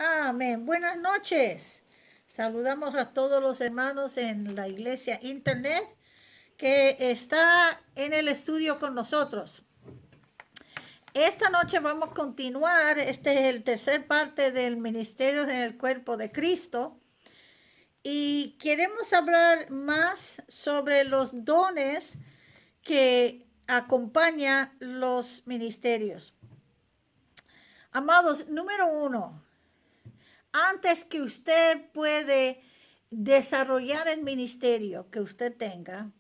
Amén. Buenas noches. Saludamos a todos los hermanos en la iglesia internet que está en el estudio con nosotros. Esta noche vamos a continuar. Este es el tercer parte del ministerio en el cuerpo de Cristo. Y queremos hablar más sobre los dones que acompañan los ministerios. Amados, número uno, antes que usted puede desarrollar el ministerio que usted tenga,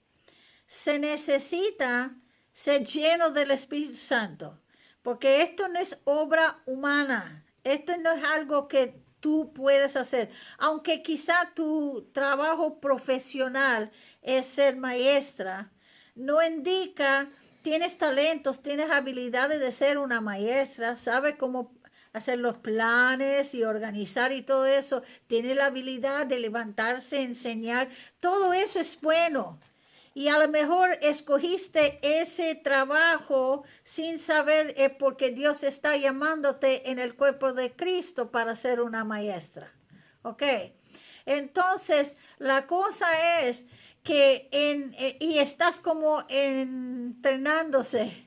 se necesita ser lleno del Espíritu Santo, porque esto no es obra humana, esto no es algo que tú puedes hacer, aunque quizá tu trabajo profesional es ser maestra, no indica, tienes talentos, tienes habilidades de ser una maestra, sabes cómo hacer los planes y organizar y todo eso, tiene la habilidad de levantarse, enseñar, todo eso es bueno. Y a lo mejor escogiste ese trabajo sin saber porque Dios está llamándote en el cuerpo de Cristo para ser una maestra. ¿Ok? Entonces, la cosa es que y estás como entrenándose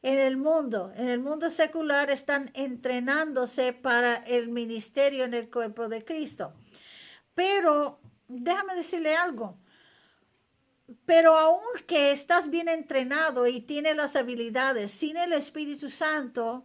en el mundo secular están entrenándose para el ministerio en el cuerpo de Cristo. Pero déjame decirle algo. Pero aunque estás bien entrenado y tienes las habilidades, sin el Espíritu Santo,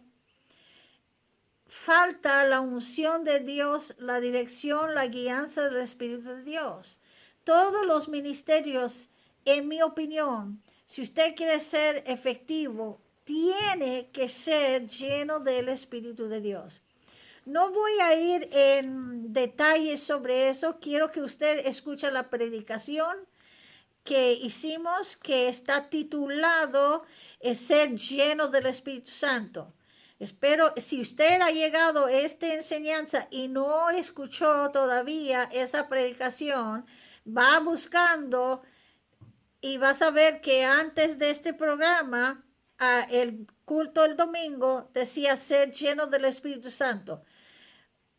falta la unción de Dios, la dirección, la guianza del Espíritu de Dios. Todos los ministerios, en mi opinión, si usted quiere ser efectivo, tiene que ser lleno del Espíritu de Dios. No voy a ir en detalles sobre eso. Quiero que usted escuche la predicación que hicimos, que está titulado Ser lleno del Espíritu Santo. Espero, si usted ha llegado a esta enseñanza y no escuchó todavía esa predicación, va buscando y vas a ver que antes de este programa, el culto el domingo decía ser lleno del Espíritu Santo.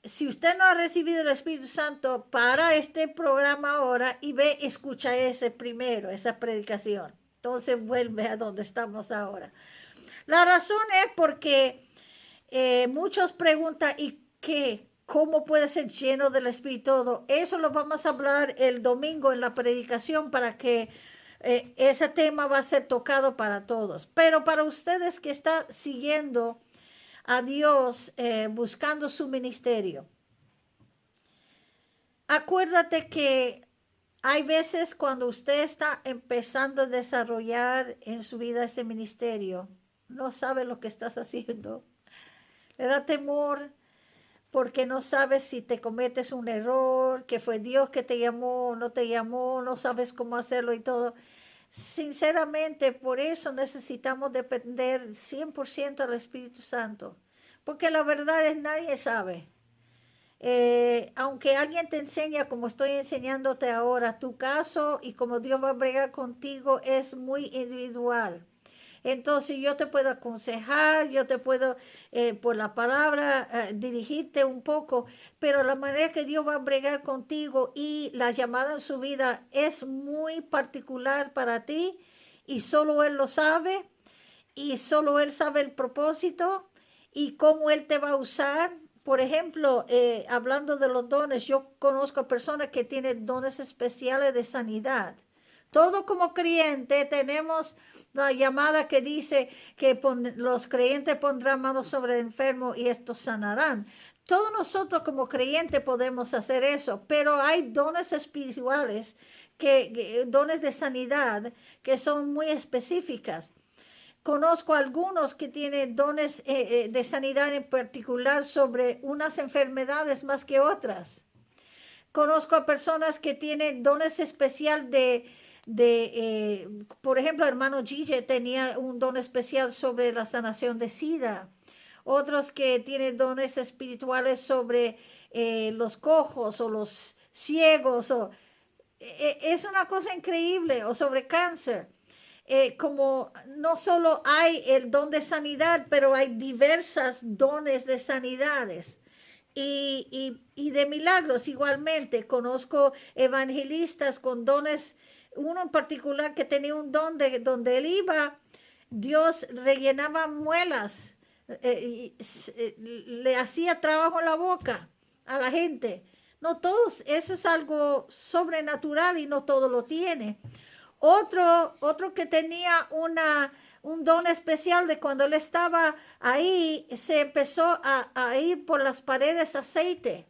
Si usted no ha recibido el Espíritu Santo, para este programa ahora y ve, escucha ese primero, esa predicación. Entonces vuelve a donde estamos ahora. La razón es porque muchos preguntan, ¿y qué? ¿Cómo puede ser lleno del Espíritu todo? Eso lo vamos a hablar el domingo en la predicación para que ese tema va a ser tocado para todos. Pero para ustedes que están siguiendo a Dios buscando su ministerio, acuérdate que hay veces cuando usted está empezando a desarrollar en su vida ese ministerio, no sabe lo que estás haciendo. Le da temor porque no sabes si te cometes un error, que fue Dios que te llamó, no te llamó, no sabes cómo hacerlo y todo. Sinceramente, por eso necesitamos depender 100% del Espíritu Santo, porque la verdad es nadie sabe. Aunque alguien te enseña como estoy enseñándote ahora, tu caso y como Dios va a bregar contigo es muy individual. Entonces yo te puedo aconsejar, yo te puedo por la palabra dirigirte un poco, pero la manera que Dios va a bregar contigo y la llamada en su vida es muy particular para ti y solo Él lo sabe y solo Él sabe el propósito y cómo Él te va a usar. Por ejemplo, hablando de los dones, yo conozco a personas que tienen dones especiales de sanidad. Todo como creyente tenemos la llamada que dice que los creyentes pondrán manos sobre el enfermo y estos sanarán. Todos nosotros como creyentes podemos hacer eso, pero hay dones espirituales, dones de sanidad que son muy específicas. Conozco algunos que tienen dones de sanidad en particular sobre unas enfermedades más que otras. Conozco a personas que tienen dones especial por ejemplo, el hermano Gille tenía un don especial sobre la sanación de SIDA. Otros que tienen dones espirituales sobre los cojos o los ciegos. Es una cosa increíble. O sobre cáncer. Como no solo hay el don de sanidad, pero hay diversas dones de sanidades. y de milagros igualmente. Conozco evangelistas con dones, uno en particular que tenía un don de donde él iba, Dios rellenaba muelas, le hacía trabajo en la boca a la gente. No todos, eso es algo sobrenatural y no todo lo tiene. Otro que tenía un don especial de cuando él estaba ahí, se empezó a ir por las paredes aceite.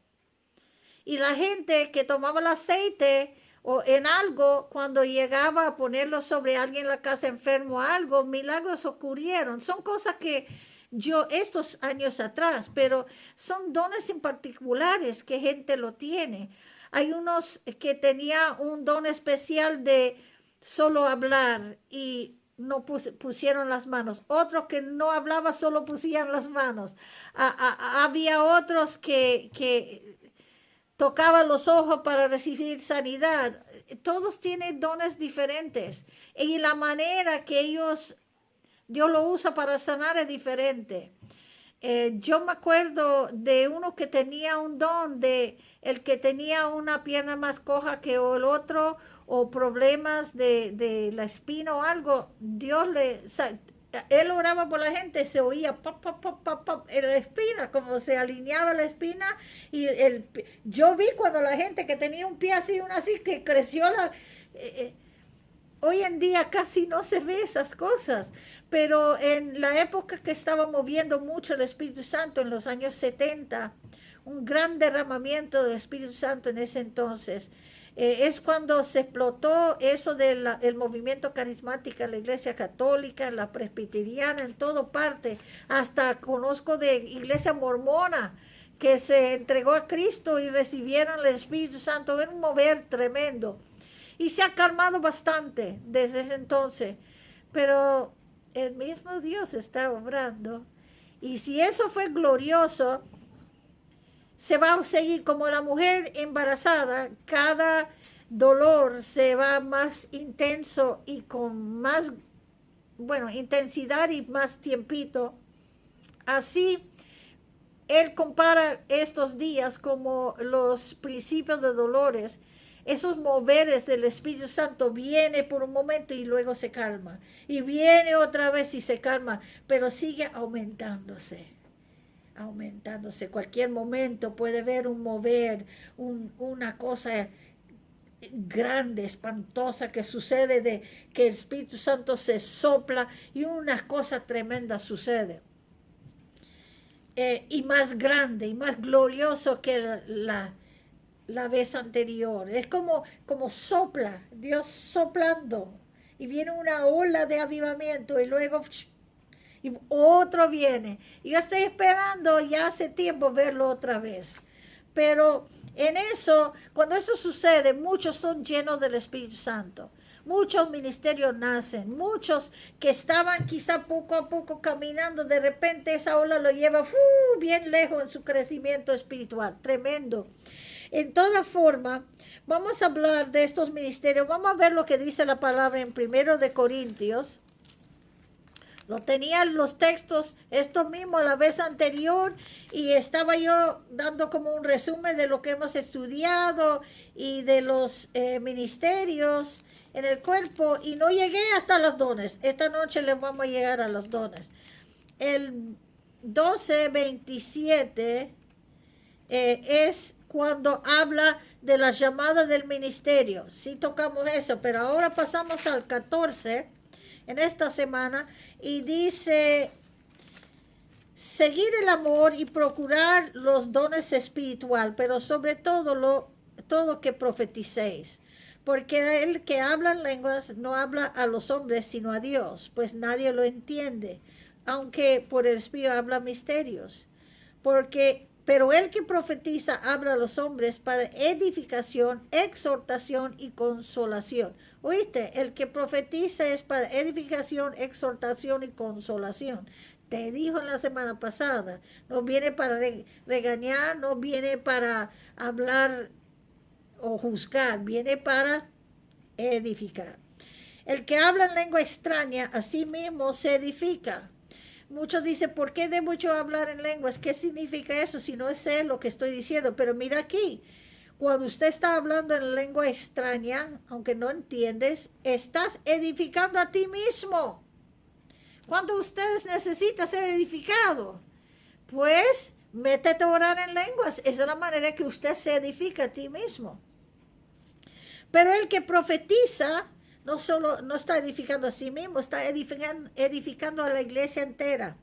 Y la gente que tomaba el aceite o en algo, cuando llegaba a ponerlo sobre alguien en la casa enfermo o algo, milagros ocurrieron. Son cosas que yo estos años atrás, pero son dones en particulares que gente lo tiene. Hay unos que tenía un don especial de solo hablar y no pusieron las manos. Otros que no hablaba, solo pusieron las manos. Había otros que tocaban los ojos para recibir sanidad. Todos tienen dones diferentes. Y la manera que Dios lo usa para sanar es diferente. Yo me acuerdo de uno que tenía un don, de el que tenía una pierna más coja que el otro, o problemas de la espina o algo. Él oraba por la gente, se oía pop, pop, pop, pop, pop, en la espina, como se alineaba la espina. Y yo vi cuando la gente que tenía un pie así, uno así, que creció hoy en día casi no se ve esas cosas, pero en la época que estaba moviendo mucho el Espíritu Santo, en los años 70, un gran derramamiento del Espíritu Santo en ese entonces, es cuando se explotó eso del movimiento carismático en la Iglesia Católica, en la Presbiteriana, en toda parte. Hasta conozco de Iglesia Mormona que se entregó a Cristo y recibieron el Espíritu Santo. Era un mover tremendo. Y se ha calmado bastante desde ese entonces, pero el mismo Dios está obrando. Y si eso fue glorioso, se va a seguir como la mujer embarazada. Cada dolor se va más intenso y con más, intensidad y más tiempito. Así, él compara estos días como los principios de dolores. Esos moveres del Espíritu Santo viene por un momento y luego se calma. Y viene otra vez y se calma, pero sigue aumentándose. Cualquier momento puede ver un mover, una cosa grande, espantosa que sucede, de que el Espíritu Santo se sopla y una cosa tremenda sucede. Y más grande y más glorioso que la vez anterior. Es como sopla, Dios soplando, y viene una ola de avivamiento y luego y otro viene. Y yo estoy esperando ya hace tiempo verlo otra vez. Pero en eso, cuando eso sucede, muchos son llenos del Espíritu Santo. Muchos ministerios nacen, muchos que estaban quizá poco a poco caminando, de repente esa ola lo lleva bien lejos en su crecimiento espiritual, tremendo. En toda forma, vamos a hablar de estos ministerios, vamos a ver lo que dice la palabra en 1 de Corintios. Lo tenían los textos, esto mismo la vez anterior, y estaba yo dando como un resumen de lo que hemos estudiado y de los ministerios en el cuerpo, y no llegué hasta los dones. Esta noche les vamos a llegar a los dones. El 12:27 es cuando habla de la llamada del ministerio. Sí tocamos eso, pero ahora pasamos al 14 en esta semana y dice: seguir el amor y procurar los dones espiritual, pero sobre todo todo que profeticéis. Porque el que habla en lenguas no habla a los hombres, sino a Dios, pues nadie lo entiende, aunque por el Espíritu habla misterios. Pero el que profetiza habla a los hombres para edificación, exhortación y consolación. ¿Oíste? El que profetiza es para edificación, exhortación y consolación. Te dijo en la semana pasada, no viene para regañar, no viene para hablar o juzgar, viene para edificar. El que habla en lengua extraña, a sí mismo se edifica, Muchos dicen, ¿por qué debo yo hablar en lenguas? ¿Qué significa eso si no sé lo que estoy diciendo? Pero mira aquí, cuando usted está hablando en lengua extraña, aunque no entiendes, estás edificando a ti mismo. ¿Cuánto ustedes necesitan ser edificados? Pues métete a orar en lenguas. Esa es la manera que usted se edifica a ti mismo. Pero el que profetiza no solo no está edificando a sí mismo, está edificando a la iglesia entera.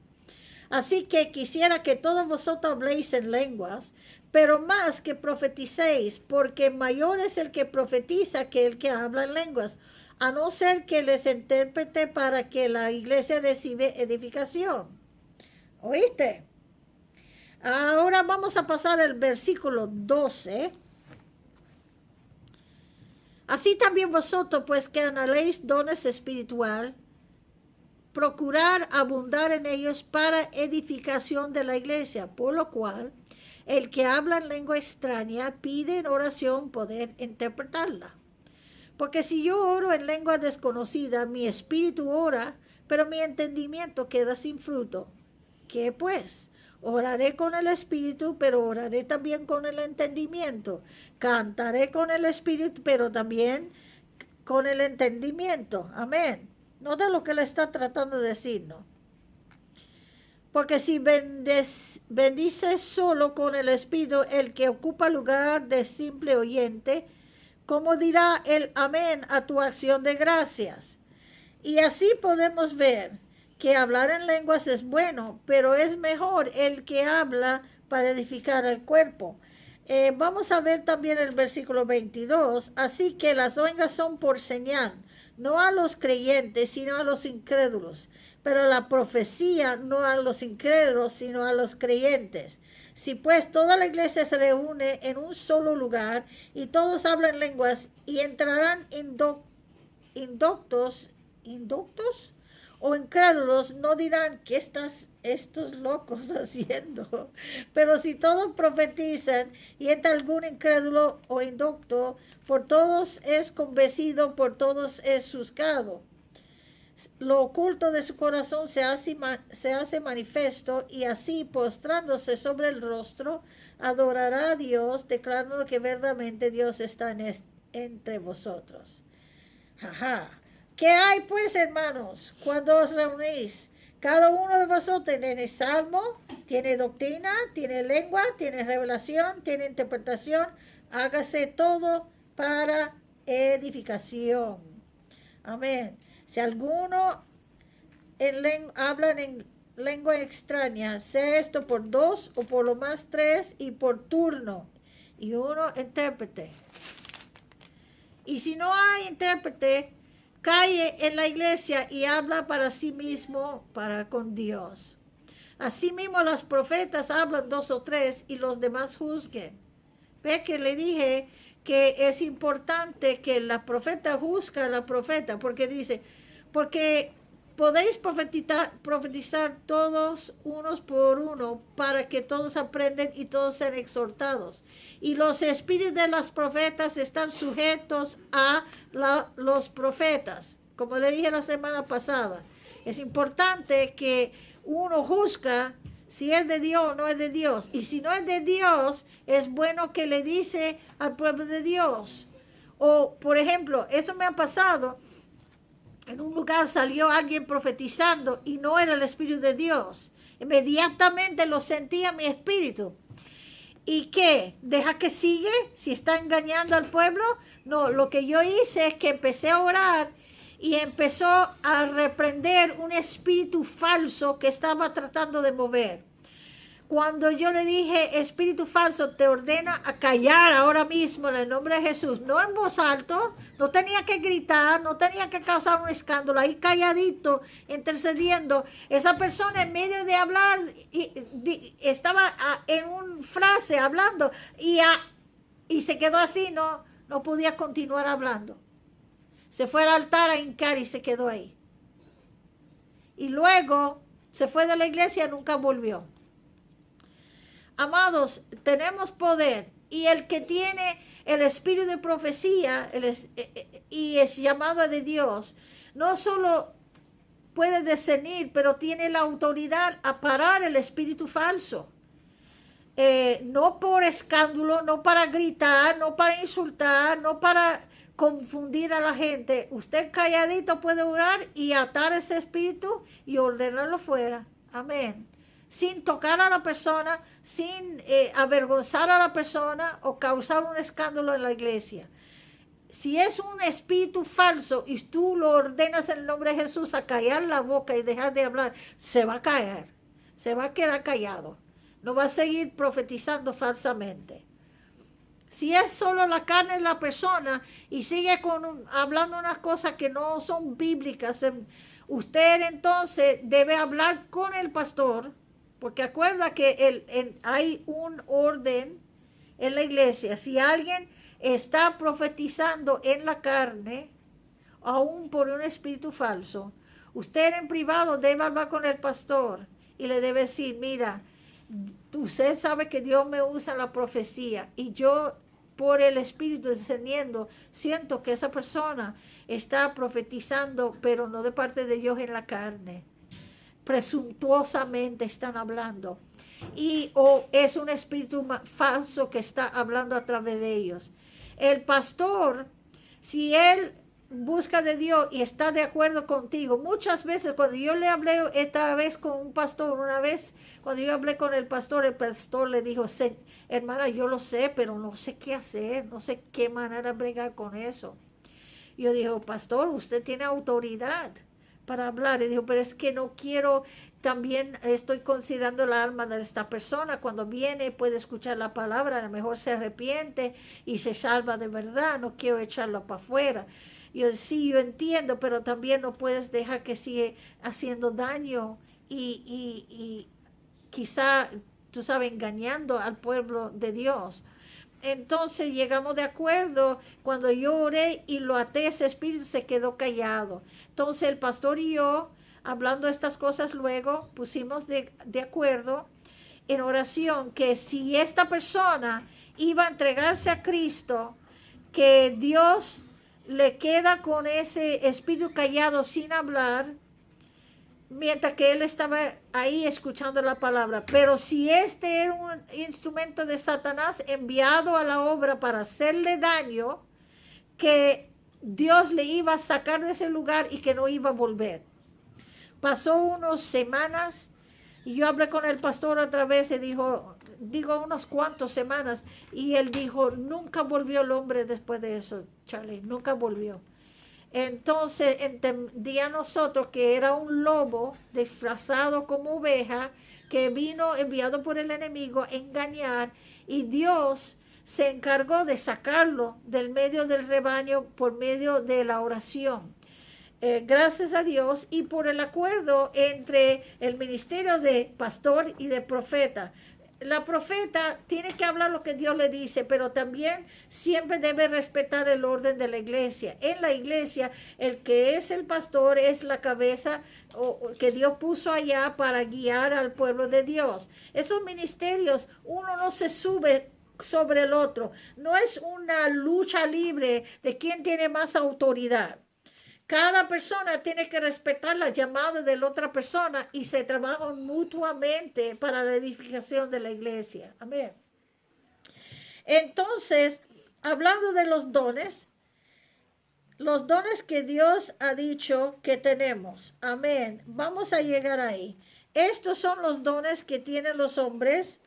Así que quisiera que todos vosotros habléis en lenguas, pero más que profeticéis, porque mayor es el que profetiza que el que habla en lenguas, a no ser que les intérprete para que la iglesia reciba edificación. ¿Oíste? Ahora vamos a pasar al versículo 12. Así también vosotros, pues que anheléis dones espiritual, procurar abundar en ellos para edificación de la iglesia, por lo cual el que habla en lengua extraña pide en oración poder interpretarla. Porque si yo oro en lengua desconocida, mi espíritu ora, pero mi entendimiento queda sin fruto. ¿Qué pues? Oraré con el espíritu, pero oraré también con el entendimiento. Cantaré con el espíritu, pero también con el entendimiento. Amén. Nota lo que le está tratando de decir, ¿no? Porque si bendices solo con el espíritu el que ocupa lugar de simple oyente, ¿cómo dirá el amén a tu acción de gracias? Y así podemos ver que hablar en lenguas es bueno, pero es mejor el que habla para edificar al cuerpo. Vamos a ver también el versículo 22. Así que las lenguas son por señal, no a los creyentes, sino a los incrédulos. Pero la profecía no a los incrédulos, sino a los creyentes. Si pues toda la iglesia se reúne en un solo lugar y todos hablan lenguas y entrarán inductos o incrédulos, no dirán, ¿qué están estos locos haciendo? Pero si todos profetizan y entra algún incrédulo o inducto, por todos es convencido, por todos es juzgado. Lo oculto de su corazón se hace manifiesto, y así, postrándose sobre el rostro, adorará a Dios, declarando que verdaderamente Dios está entre vosotros. Ajá. ¿Qué hay pues, hermanos, cuando os reunís? Cada uno de vosotros tiene salmo, tiene doctrina, tiene lengua, tiene revelación, tiene interpretación. Hágase todo para edificación. Amén. Si alguno habla en lengua extraña, sea esto por 2 o por lo más 3 y por turno, y uno intérprete. Y si no hay intérprete, cae en la iglesia y habla para sí mismo, para con Dios. Asimismo, los profetas hablan 2 o 3 y los demás juzguen. Ve que le dije que es importante que la profeta juzgue a la profeta, porque dice, porque podéis profetizar todos unos por uno para que todos aprendan y todos sean exhortados. Y los espíritus de los profetas están sujetos a los profetas. Como le dije la semana pasada, es importante que uno juzga si es de Dios o no es de Dios. Y si no es de Dios, es bueno que le dice al pueblo de Dios. O, por ejemplo, eso me ha pasado. En un lugar salió alguien profetizando y no era el Espíritu de Dios. Inmediatamente lo sentía mi espíritu. ¿Y qué? ¿Deja que sigue? ¿Si está engañando al pueblo? No, lo que yo hice es que empecé a orar y empezó a reprender un espíritu falso que estaba tratando de mover. Cuando yo le dije, espíritu falso, te ordeno a callar ahora mismo en el nombre de Jesús, no en voz alta, no tenía que gritar, no tenía que causar un escándalo, ahí calladito, intercediendo. Esa persona en medio de hablar estaba en una frase hablando y se quedó así, no podía continuar hablando. Se fue al altar a hincar y se quedó ahí. Y luego se fue de la iglesia y nunca volvió. Amados, tenemos poder, y el que tiene el espíritu de profecía y es llamado de Dios, no solo puede discernir, pero tiene la autoridad a parar el espíritu falso. No por escándalo, no para gritar, no para insultar, no para confundir a la gente. Usted calladito puede orar y atar ese espíritu y ordenarlo fuera. Amén. Sin tocar a la persona, sin avergonzar a la persona o causar un escándalo en la iglesia. Si es un espíritu falso y tú lo ordenas en el nombre de Jesús a callar la boca y dejar de hablar, se va a callar, se va a quedar callado. No va a seguir profetizando falsamente. Si es solo la carne de la persona y sigue hablando unas cosas que no son bíblicas, usted entonces debe hablar con el pastor, porque acuerda que hay un orden en la iglesia. Si alguien está profetizando en la carne, aún por un espíritu falso, usted en privado debe hablar con el pastor y le debe decir, mira, usted sabe que Dios me usa la profecía y yo por el espíritu discerniendo siento que esa persona está profetizando, pero no de parte de Dios en la carne. Presuntuosamente están hablando o es un espíritu falso que está hablando a través de ellos. El pastor, si él busca de Dios y está de acuerdo contigo, muchas veces cuando yo le hablé esta vez con un pastor, una vez cuando yo hablé con el pastor le dijo, hermana, yo lo sé, pero no sé qué hacer, no sé qué manera bregar con eso. Yo dije, pastor, usted tiene autoridad para hablar. Y dijo, pero es que no quiero, también estoy considerando la alma de esta persona. Cuando viene puede escuchar la palabra, a lo mejor se arrepiente y se salva de verdad. No quiero echarlo para afuera. Yo sí, yo entiendo, pero también no puedes dejar que siga haciendo daño y quizá, tú sabes, engañando al pueblo de Dios. Entonces llegamos de acuerdo, cuando yo oré y lo até, ese espíritu se quedó callado. Entonces el pastor y yo, hablando estas cosas luego, pusimos de acuerdo en oración que si esta persona iba a entregarse a Cristo, que Dios le queda con ese espíritu callado sin hablar, mientras que él estaba ahí escuchando la palabra. Pero si este era un instrumento de Satanás enviado a la obra para hacerle daño, que Dios le iba a sacar de ese lugar y que no iba a volver. Pasó unas semanas y yo hablé con el pastor otra vez y digo unos cuantos semanas, y él dijo, nunca volvió el hombre después de eso, Charlie, nunca volvió. Entonces entendía nosotros que era un lobo disfrazado como oveja que vino enviado por el enemigo a engañar, y Dios se encargó de sacarlo del medio del rebaño por medio de la oración. Gracias a Dios y por el acuerdo entre el ministerio de pastor y de profeta. La profeta tiene que hablar lo que Dios le dice, pero también siempre debe respetar el orden de la iglesia. En la iglesia, el que es el pastor es la cabeza que Dios puso allá para guiar al pueblo de Dios. Esos ministerios, uno no se sube sobre el otro. No es una lucha libre de quién tiene más autoridad. Cada persona tiene que respetar la llamada de la otra persona y se trabajan mutuamente para la edificación de la iglesia. Amén. Entonces, hablando de los dones que Dios ha dicho que tenemos. Amén. Vamos a llegar ahí. Estos son los dones que tienen los hombres,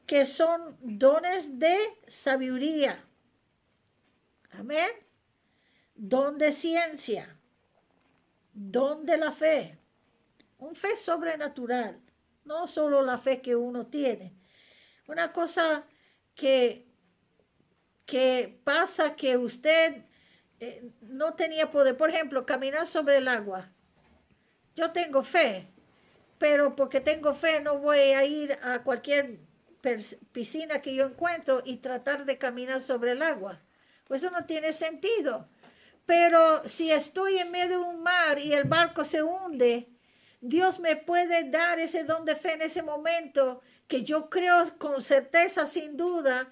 que son dones de sabiduría. Amén. Don de ciencia, don de la fe, un fe sobrenatural, no solo la fe que uno tiene. Una cosa que pasa que usted no tenía poder, por ejemplo, caminar sobre el agua. Yo tengo fe, pero porque tengo fe no voy a ir a cualquier piscina que yo encuentro y tratar de caminar sobre el agua. Pues eso no tiene sentido. Pero si estoy en medio de un mar y el barco se hunde, Dios me puede dar ese don de fe en ese momento, que yo creo con certeza, sin duda,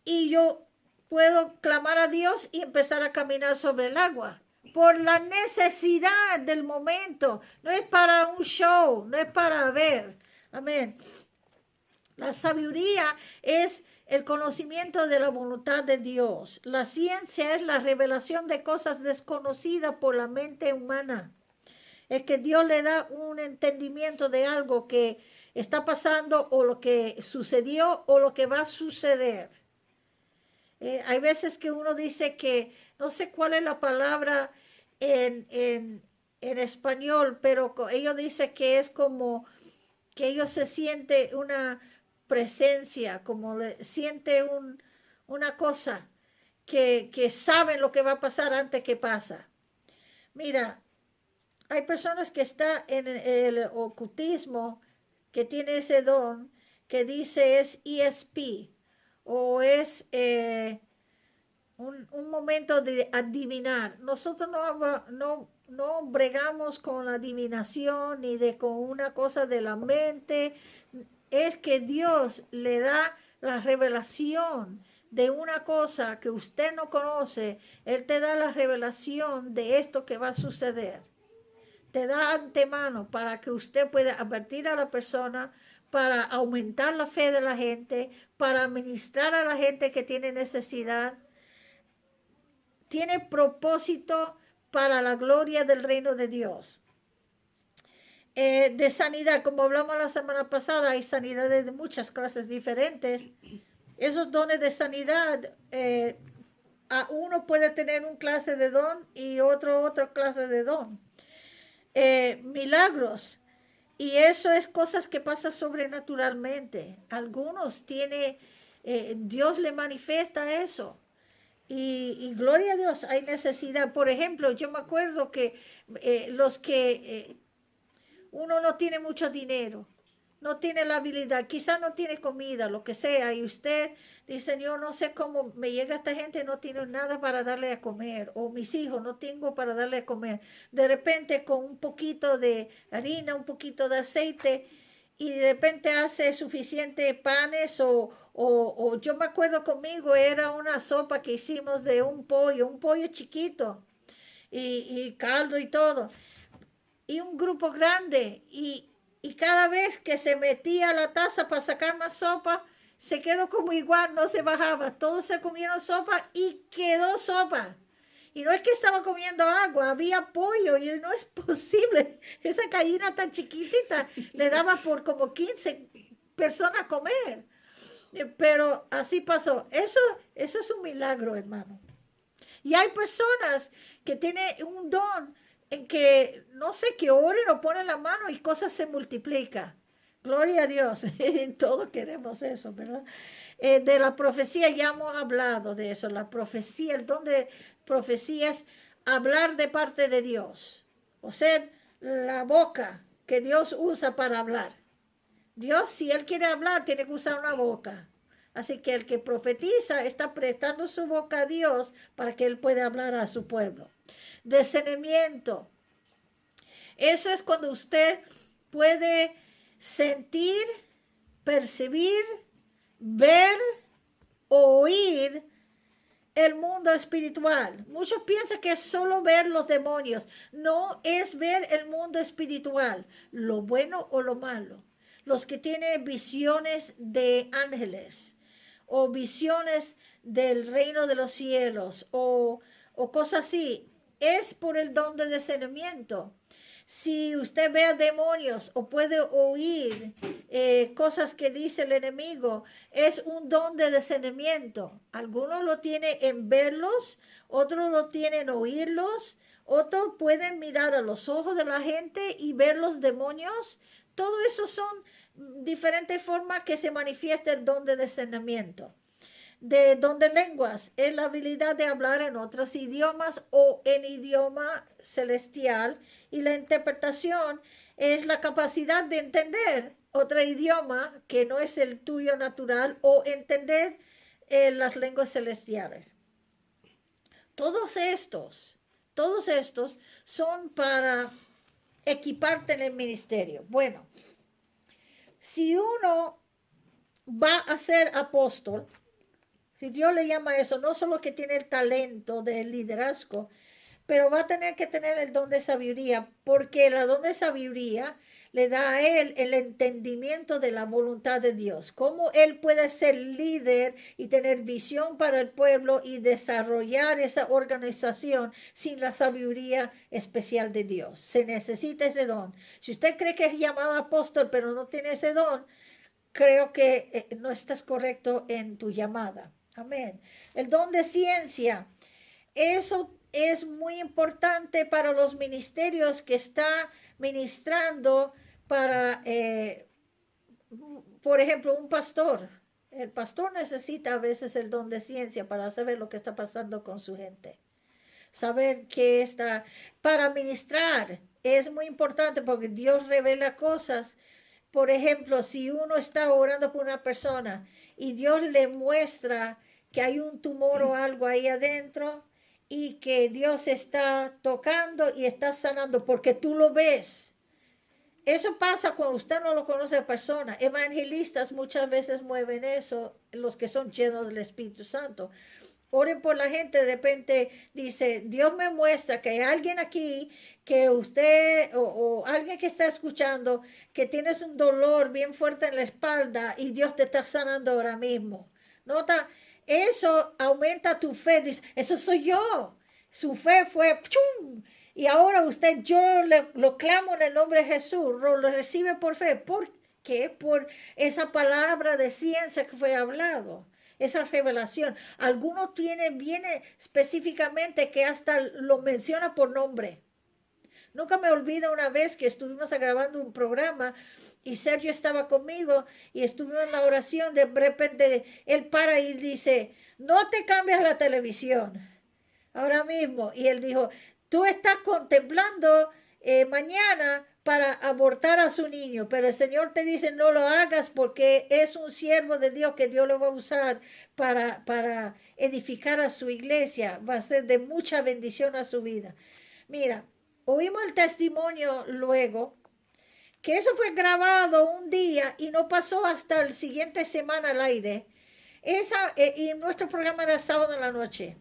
y yo puedo clamar a Dios y empezar a caminar sobre el agua. por la necesidad del momento. No es para un show, no es para ver. Amén. La sabiduría es el conocimiento de la voluntad de Dios. La ciencia es la revelación de cosas desconocidas por la mente humana. Es que Dios le da un entendimiento de algo que está pasando o lo que sucedió o lo que va a suceder. Hay veces que uno dice que, no sé cuál es la palabra en español, pero ellos dicen que es como que ellos se siente una presencia, como siente una cosa que saben lo que va a pasar antes que pasa. Mira, hay personas que están en el ocultismo que tiene ese don que dice es ESP o es un momento de adivinar. Nosotros no bregamos con la adivinación ni con una cosa de la mente. Es que Dios le da la revelación de una cosa que usted no conoce. Él te da la revelación de esto que va a suceder. Te da antemano para que usted pueda advertir a la persona, para aumentar la fe de la gente, para ministrar a la gente que tiene necesidad. Tiene propósito para la gloria del reino de Dios. De sanidad, como hablamos la semana pasada, hay sanidades de muchas clases diferentes. Esos dones de sanidad, a uno puede tener un clase de don y otra clase de don. Milagros, y eso es cosas que pasan sobrenaturalmente. Algunos Dios le manifiesta eso. Y gloria a Dios, hay necesidad. Por ejemplo, yo me acuerdo que uno no tiene mucho dinero, no tiene la habilidad, quizás no tiene comida, lo que sea, y usted dice, yo no sé cómo me llega esta gente, no tiene nada para darle a comer, o mis hijos no tengo para darle a comer. De repente con un poquito de harina, un poquito de aceite, y de repente hace suficiente panes o yo me acuerdo conmigo, era una sopa que hicimos de un pollo chiquito, y caldo y todo, y un grupo grande, y cada vez que se metía la taza para sacar más sopa, se quedó como igual, no se bajaba. Todos se comieron sopa y quedó sopa. Y no es que estaba comiendo agua, había pollo y no es posible. Esa gallina tan chiquitita le daba por como 15 personas comer. Pero así pasó. Eso es un milagro, hermano. Y hay personas que tienen un don en que, no sé, que oren o ponen la mano y cosas se multiplican. Gloria a Dios. Todos queremos eso, ¿verdad? De la profecía ya hemos hablado de eso. La profecía, el don de profecía es hablar de parte de Dios. O sea, la boca que Dios usa para hablar. Dios, si Él quiere hablar, tiene que usar una boca. Así que el que profetiza está prestando su boca a Dios para que Él pueda hablar a su pueblo. Discernimiento. Eso es cuando usted puede sentir, percibir, ver, oír el mundo espiritual. Muchos piensan que es solo ver los demonios. No, es ver el mundo espiritual, lo bueno o lo malo. Los que tienen visiones de ángeles o visiones del reino de los cielos o cosas así, es por el don de discernimiento. Si usted ve a demonios o puede oír cosas que dice el enemigo, es un don de discernimiento. Algunos lo tienen en verlos, otros lo tienen en oírlos, otros pueden mirar a los ojos de la gente y ver los demonios. Todo eso son diferentes formas que se manifiesta el don de discernimiento. De don de lenguas es la habilidad de hablar en otros idiomas o en idioma celestial, y la interpretación es la capacidad de entender otro idioma que no es el tuyo natural o entender las lenguas celestiales. Todos estos son para equiparte en el ministerio. Bueno, si uno va a ser apóstol, si Dios le llama eso, no solo que tiene el talento del liderazgo, pero va a tener que tener el don de sabiduría, porque el don de sabiduría le da a él el entendimiento de la voluntad de Dios, cómo él puede ser líder y tener visión para el pueblo y desarrollar esa organización sin la sabiduría especial de Dios. Se necesita ese don. Si usted cree que es llamado apóstol pero no tiene ese don, creo que no estás correcto en tu llamada. Amén. El don de ciencia, eso es muy importante para los ministerios que está ministrando para, por ejemplo, un pastor. El pastor necesita a veces el don de ciencia para saber lo que está pasando con su gente. Saber qué está, para ministrar es muy importante porque Dios revela cosas. Por ejemplo, si uno está orando por una persona y Dios le muestra que hay un tumor o algo ahí adentro y que Dios está tocando y está sanando porque tú lo ves. Eso pasa cuando usted no lo conoce a persona. Evangelistas muchas veces mueven eso, los que son llenos del Espíritu Santo. Oren por la gente, de repente dice, Dios me muestra que hay alguien aquí, que usted o alguien que está escuchando, que tienes un dolor bien fuerte en la espalda y Dios te está sanando ahora mismo. Nota, eso aumenta tu fe, dice, eso soy yo. Su fe fue, ¡chum! Y ahora usted, yo lo clamo en el nombre de Jesús, lo recibe por fe. ¿Por qué? Por esa palabra de ciencia que fue hablado. Esa revelación. Algunos viene específicamente que hasta lo menciona por nombre. Nunca me olvido una vez que estuvimos grabando un programa y Sergio estaba conmigo y estuvimos en la oración. De repente él para y dice, no te cambies la televisión ahora mismo. Y él dijo, tú estás contemplando mañana para abortar a su niño, pero el Señor te dice no lo hagas porque es un siervo de Dios que Dios lo va a usar para edificar a su iglesia, va a ser de mucha bendición a su vida. Mira, oímos el testimonio luego, que eso fue grabado un día y no pasó hasta la siguiente semana al aire, y nuestro programa era sábado en la noche.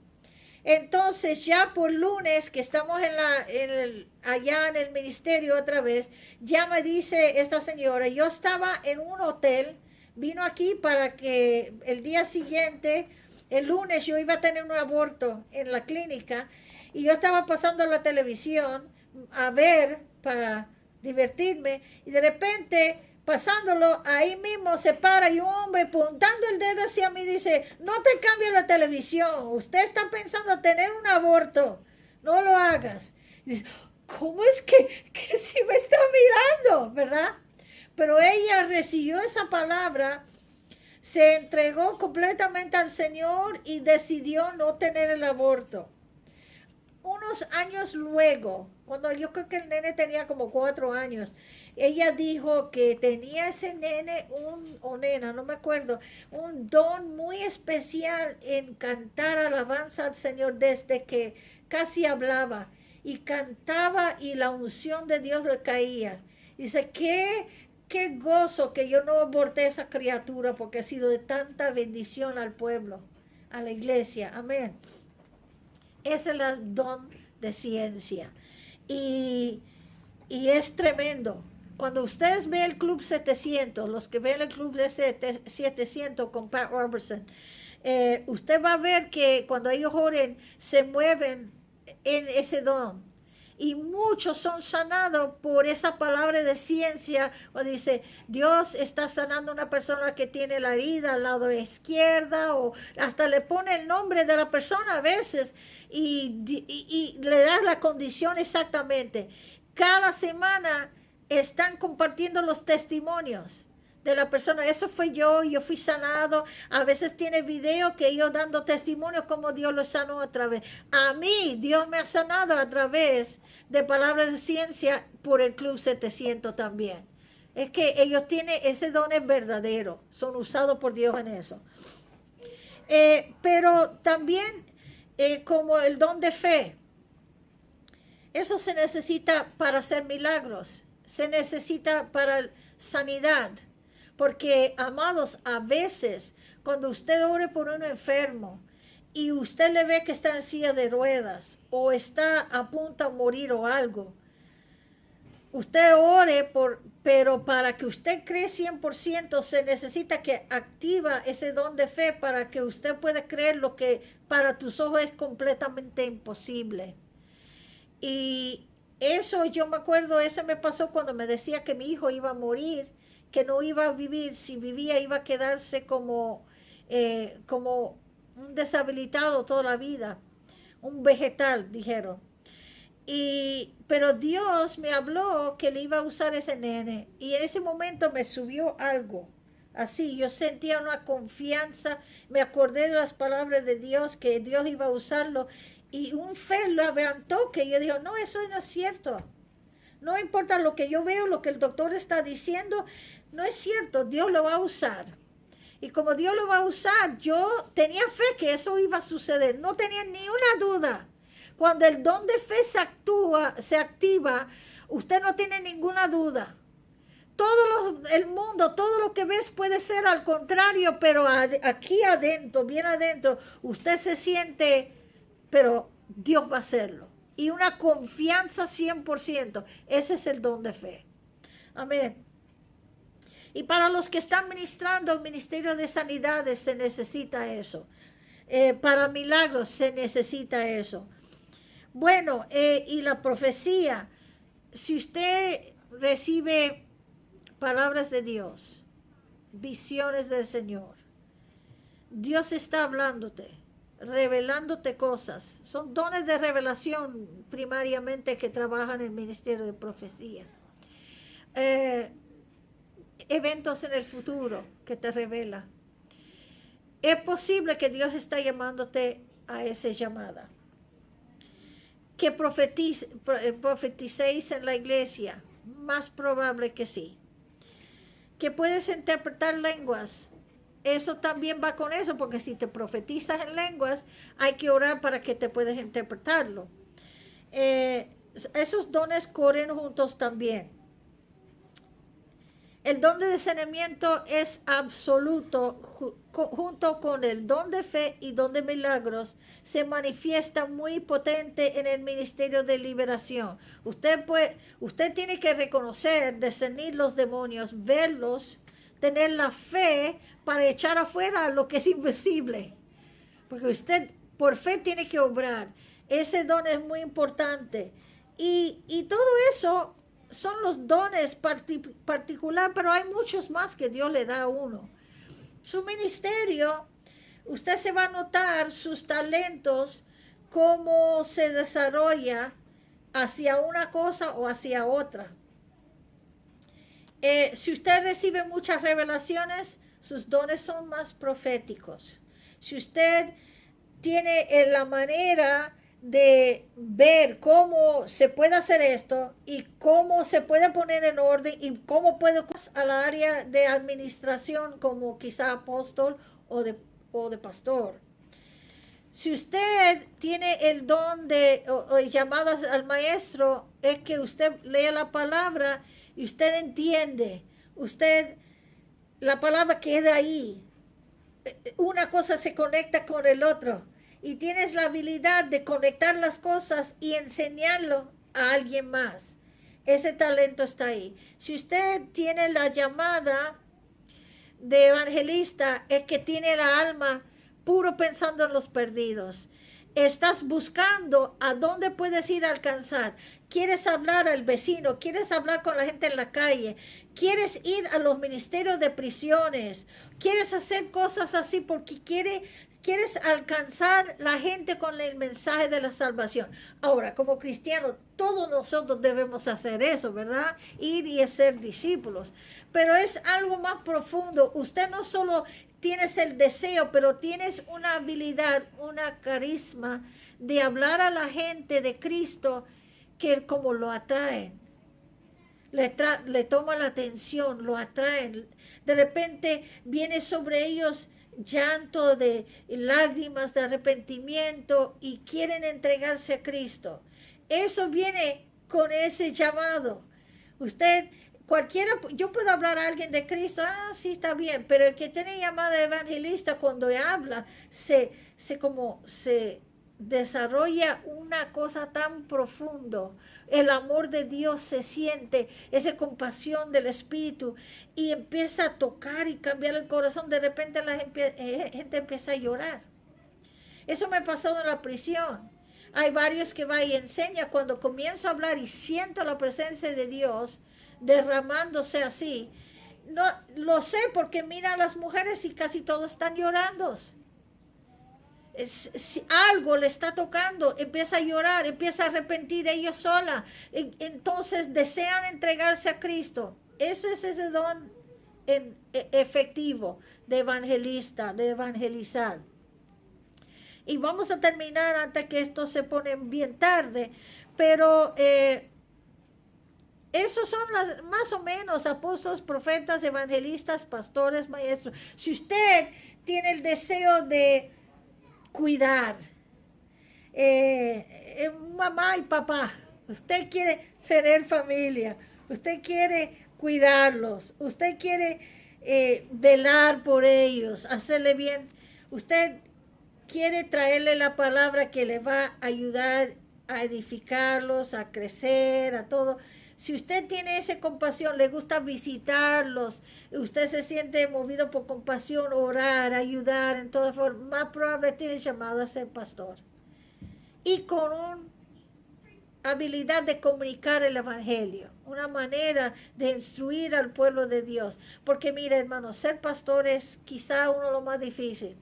Entonces ya por lunes que estamos allá en el ministerio otra vez, ya me dice esta señora, yo estaba en un hotel, vino aquí para que el día siguiente, el lunes yo iba a tener un aborto en la clínica y yo estaba pasando la televisión a ver para divertirme y de repente pasándolo, ahí mismo se para y un hombre apuntando el dedo hacia mí dice, no te cambies la televisión, usted está pensando tener un aborto, no lo hagas. Y dice, ¿cómo es que si me está mirando, verdad? Pero ella recibió esa palabra, se entregó completamente al Señor y decidió no tener el aborto. Unos años luego, cuando yo creo que el nene tenía como 4 años, ella dijo que tenía ese nene, o nena, no me acuerdo, un don muy especial en cantar alabanza al Señor desde que casi hablaba y cantaba y la unción de Dios le caía. Dice, qué gozo que yo no aborté esa criatura porque ha sido de tanta bendición al pueblo, a la iglesia. Amén. Ese es el don de ciencia. Y es tremendo. Cuando ustedes ven el Club 700, los que ven el Club de 700 con Pat Robertson, usted va a ver que cuando ellos oren, se mueven en ese don. Y muchos son sanados por esa palabra de ciencia, o dice, Dios está sanando a una persona que tiene la herida al lado izquierda, o hasta le pone el nombre de la persona a veces, y le da la condición exactamente. Cada semana están compartiendo los testimonios de la persona. Eso fue yo fui sanado. A veces tiene video que ellos dando testimonio como Dios lo sanó a través. A mí, Dios me ha sanado a través de palabras de ciencia por el Club 700 también. Es que ellos tienen, ese don es verdadero. Son usados por Dios en eso. Pero también como el don de fe. Eso se necesita para hacer milagros. Se necesita para sanidad. Porque, amados, a veces cuando usted ore por un enfermo y usted le ve que está en silla de ruedas o está a punto de morir o algo, usted ore pero para que usted cree 100% se necesita que activa ese don de fe para que usted pueda creer lo que para tus ojos es completamente imposible. Y eso yo me acuerdo, eso me pasó cuando me decía que mi hijo iba a morir, que no iba a vivir, si vivía iba a quedarse como un deshabilitado toda la vida, un vegetal, dijeron. Pero Dios me habló que le iba a usar ese nene y en ese momento me subió algo. Así, yo sentía una confianza, me acordé de las palabras de Dios, que Dios iba a usarlo y un fe lo levantó que yo digo, no, eso no es cierto. No importa lo que yo veo, lo que el doctor está diciendo, no es cierto, Dios lo va a usar. Y como Dios lo va a usar, yo tenía fe que eso iba a suceder, no tenía ni una duda. Cuando el don de fe se activa, usted no tiene ninguna duda. El mundo, todo lo que ves puede ser al contrario, pero aquí adentro, bien adentro, usted se siente, pero Dios va a hacerlo. Y una confianza 100%, ese es el don de fe. Amén. Y para los que están ministrando el ministerio de sanidades se necesita eso. Para milagros se necesita eso. Bueno, y la profecía, si usted recibe palabras de Dios, visiones del Señor, Dios está hablándote, revelándote cosas. Son dones de revelación primariamente que trabajan en el ministerio de profecía. Eventos en el futuro que te revela. Es posible que Dios está llamándote a esa llamada. Que profeticéis en la iglesia, más probable que sí. Que puedes interpretar lenguas, eso también va con eso, porque si te profetizas en lenguas, hay que orar para que te puedas interpretarlo. Esos dones corren juntos también. El don de discernimiento es absoluto, junto con el don de fe y don de milagros, se manifiesta muy potente en el ministerio de liberación. Usted tiene que reconocer, discernir los demonios, verlos, tener la fe para echar afuera lo que es invisible. Porque usted por fe tiene que obrar. Ese don es muy importante. Y todo eso son los dones particular, pero hay muchos más que Dios le da a uno. Su ministerio, usted se va a notar sus talentos, cómo se desarrolla hacia una cosa o hacia otra. Si usted recibe muchas revelaciones, sus dones son más proféticos. Si usted tiene la manera de ver cómo se puede hacer esto y cómo se puede poner en orden y cómo puede a la área de administración como quizá apóstol o de pastor. Si usted tiene el don de llamadas al maestro, es que usted lea la palabra y usted entiende, la palabra queda ahí, una cosa se conecta con el otro. Y tienes la habilidad de conectar las cosas y enseñarlo a alguien más. Ese talento está ahí. Si usted tiene la llamada de evangelista, es que tiene la alma puro pensando en los perdidos. Estás buscando a dónde puedes ir a alcanzar. Quieres hablar al vecino, quieres hablar con la gente en la calle, quieres ir a los ministerios de prisiones, quieres hacer cosas así porque quieres alcanzar la gente con el mensaje de la salvación. Ahora, como cristianos, todos nosotros debemos hacer eso, ¿verdad? Ir y ser discípulos. Pero es algo más profundo. Usted no solo tienes el deseo, pero tienes una habilidad, una carisma de hablar a la gente de Cristo que como lo atraen. Le toma la atención, lo atraen. De repente viene sobre ellos llanto de lágrimas de arrepentimiento y quieren entregarse a Cristo. Eso viene con ese llamado. Usted cualquiera, yo puedo hablar a alguien de Cristo, sí, está bien, pero el que tiene llamada de evangelista, cuando habla, se desarrolla una cosa tan profundo, el amor de Dios se siente, esa compasión del Espíritu, y empieza a tocar y cambiar el corazón, de repente la gente empieza a llorar. Eso me ha pasado en la prisión. Hay varios que va y enseña, cuando comienzo a hablar y siento la presencia de Dios derramándose así, no lo sé porque mira a las mujeres y casi todos están llorando. Si algo le está tocando, empieza a llorar, empieza a arrepentir ellos sola, entonces desean entregarse a Cristo. Ese es ese don efectivo de evangelista, de evangelizar. Y vamos a terminar antes que esto se pone bien tarde, pero esos son más o menos apóstoles, profetas, evangelistas, pastores, maestros. Si usted tiene el deseo de cuidar, mamá y papá, usted quiere tener familia, usted quiere cuidarlos, usted quiere velar por ellos, hacerle bien, usted quiere traerle la palabra que le va a ayudar a edificarlos, a crecer, a todo. Si usted tiene esa compasión, le gusta visitarlos, usted se siente movido por compasión, orar, ayudar, en toda forma, más probable tiene llamado a ser pastor. Y con una habilidad de comunicar el evangelio, una manera de instruir al pueblo de Dios. Porque mire, hermano, ser pastor es quizá uno de los más difíciles.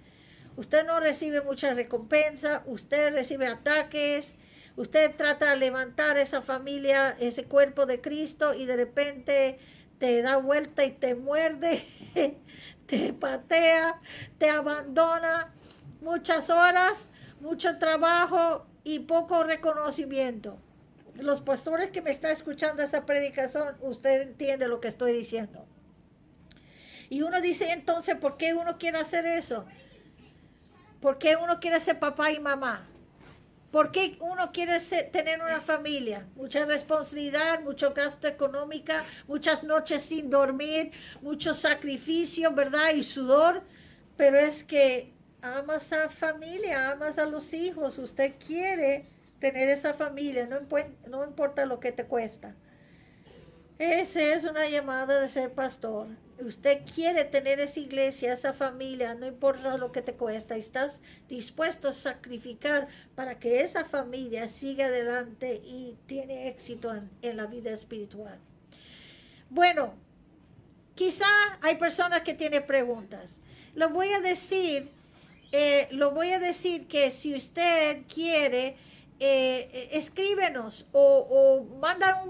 Usted no recibe mucha recompensa, usted recibe ataques, usted trata de levantar esa familia, ese cuerpo de Cristo, y de repente te da vuelta y te muerde, te patea, te abandona, muchas horas, mucho trabajo y poco reconocimiento. Los pastores que me están escuchando esta predicación, usted entiende lo que estoy diciendo. Y uno dice entonces, ¿por qué uno quiere hacer eso? ¿Por qué uno quiere ser papá y mamá? ¿Por qué uno quiere tener una familia? Mucha responsabilidad, mucho gasto económico, muchas noches sin dormir, mucho sacrificio, ¿verdad? Y sudor. Pero es que amas a la familia, amas a los hijos. Usted quiere tener esa familia, no importa lo que te cuesta. Esa es una llamada de ser pastor. Usted quiere tener esa iglesia, esa familia, no importa lo que te cuesta. Estás dispuesto a sacrificar para que esa familia siga adelante y tiene éxito en la vida espiritual. Bueno, quizá hay personas que tienen preguntas. Lo voy a decir que si usted quiere, escríbenos o mándanos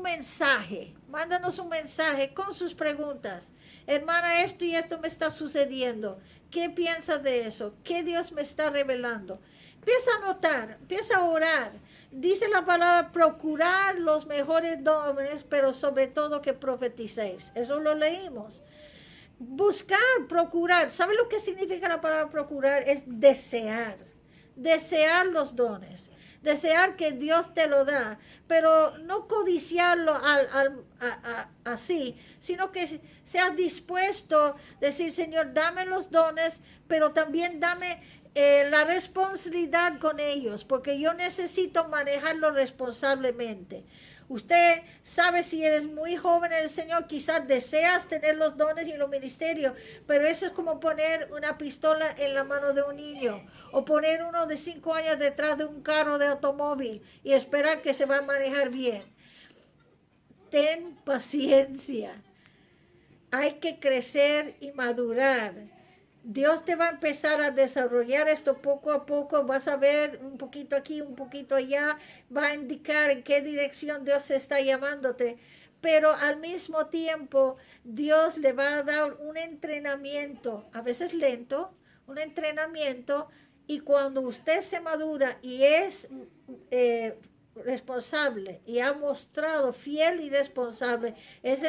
un mensaje con sus preguntas. Hermana, esto y esto me está sucediendo. ¿Qué piensas de eso? ¿Qué Dios me está revelando? Empieza a anotar, empieza a orar. Dice la palabra, procurar los mejores dones, pero sobre todo que profeticéis. Eso lo leímos. Buscar, procurar. ¿Sabe lo que significa la palabra procurar? Es desear. Desear los dones. Desear que Dios te lo da, pero no codiciarlo así, sino que seas dispuesto a decir, Señor, dame los dones, pero también dame la responsabilidad con ellos, porque yo necesito manejarlo responsablemente. Usted sabe, si eres muy joven en el Señor, quizás deseas tener los dones y los ministerios, pero eso es como poner una pistola en la mano de un niño o poner uno de 5 años detrás de un carro de automóvil y esperar que se va a manejar bien. Ten paciencia. Hay que crecer y madurar. Dios te va a empezar a desarrollar esto poco a poco, vas a ver un poquito aquí, un poquito allá, va a indicar en qué dirección Dios está llamándote, pero al mismo tiempo Dios le va a dar un entrenamiento, a veces lento, un entrenamiento, y cuando usted se madura y es responsable y ha mostrado fiel y responsable, es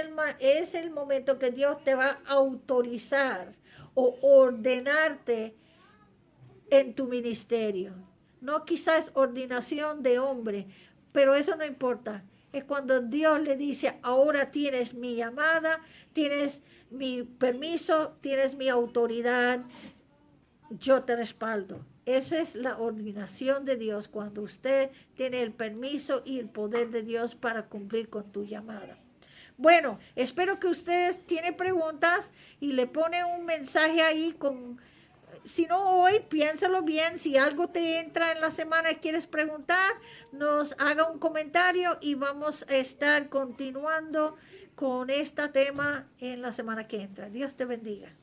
el momento que Dios te va a autorizar o ordenarte en tu ministerio. No quizás ordenación de hombre, pero eso no importa. Es cuando Dios le dice, ahora tienes mi llamada, tienes mi permiso, tienes mi autoridad, yo te respaldo. Esa es la ordenación de Dios, cuando usted tiene el permiso y el poder de Dios para cumplir con tu llamada. Bueno, espero que ustedes tienen preguntas y le ponen un mensaje ahí con, si no hoy, piénsalo bien, si algo te entra en la semana y quieres preguntar, nos haga un comentario y vamos a estar continuando con este tema en la semana que entra. Dios te bendiga.